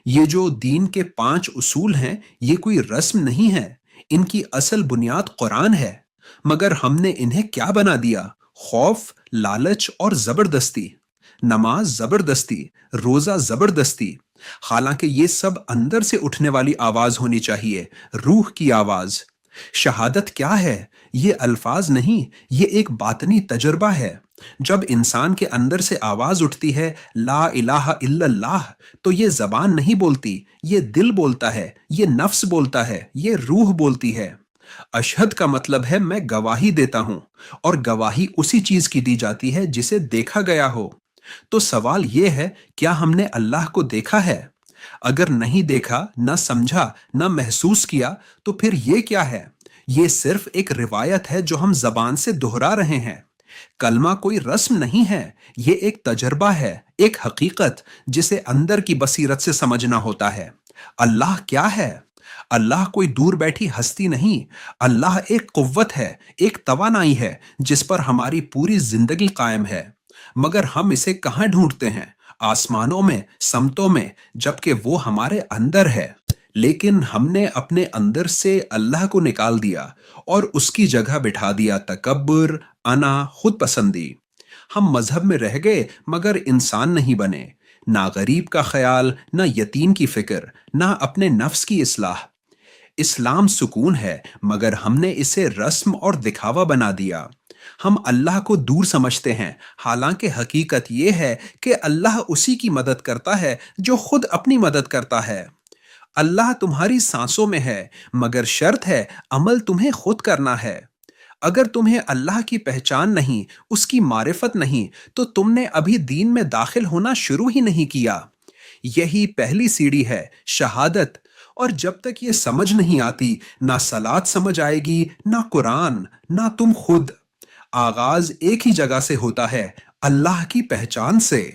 یہ جو دین کے 5 اصول ہیں، یہ کوئی رسم نہیں ہے، ان کی اصل بنیاد قرآن ہے، مگر ہم نے انہیں کیا بنا دیا؟ خوف، لالچ اور زبردستی۔ نماز زبردستی، روزہ زبردستی، حالانکہ یہ سب اندر سے اٹھنے والی آواز ہونی چاہیے، روح کی آواز۔ شہادت کیا ہے؟ یہ الفاظ نہیں، یہ ایک باطنی تجربہ ہے۔ جب انسان کے اندر سے آواز اٹھتی ہے لا الہ الا اللہ، تو یہ زبان نہیں بولتی، یہ دل بولتا ہے، یہ نفس بولتا ہے، یہ روح بولتی ہے۔ اشہد کا مطلب ہے میں گواہی دیتا ہوں، اور گواہی اسی چیز کی دی جاتی ہے جسے دیکھا گیا ہو۔ تو سوال یہ ہے، کیا ہم نے اللہ کو دیکھا ہے؟ اگر نہیں دیکھا، نہ سمجھا، نہ محسوس کیا، تو پھر یہ کیا ہے؟ یہ صرف ایک روایت ہے جو ہم زبان سے دہرا رہے ہیں۔ کلمہ کوئی رسم نہیں ہے، یہ ایک تجربہ ہے، ایک حقیقت جسے اندر کی بصیرت سے سمجھنا ہوتا ہے۔ اللہ کیا ہے؟ اللہ کوئی دور بیٹھی ہستی نہیں، اللہ ایک قوت ہے، ایک توانائی ہے جس پر ہماری پوری زندگی قائم ہے، مگر ہم اسے کہاں ڈھونڈتے ہیں؟ آسمانوں میں، سمتوں میں، جبکہ وہ ہمارے اندر ہے۔ لیکن ہم نے اپنے اندر سے اللہ کو نکال دیا اور اس کی جگہ بٹھا دیا تکبر، انا، خود پسندی۔ ہم مذہب میں رہ گئے مگر انسان نہیں بنے، نہ غریب کا خیال، نہ یتیم کی فکر، نہ اپنے نفس کی اصلاح۔ اسلام سکون ہے، مگر ہم نے اسے رسم اور دکھاوا بنا دیا۔ ہم اللہ کو دور سمجھتے ہیں، حالانکہ حقیقت یہ ہے کہ اللہ اسی کی مدد کرتا ہے جو خود اپنی مدد کرتا ہے۔ اللہ تمہاری سانسوں میں ہے، مگر شرط ہے عمل تمہیں خود کرنا ہے۔ اگر تمہیں اللہ کی پہچان نہیں، اس کی معرفت نہیں، تو تم نے ابھی دین میں داخل ہونا شروع ہی نہیں کیا۔ یہی پہلی سیڑھی ہے، شہادت۔ اور جب تک یہ سمجھ نہیں آتی، نہ صلات سمجھ آئے گی، نہ قرآن، نہ تم خود۔ آغاز ایک ہی جگہ سے ہوتا ہے، اللہ کی پہچان سے۔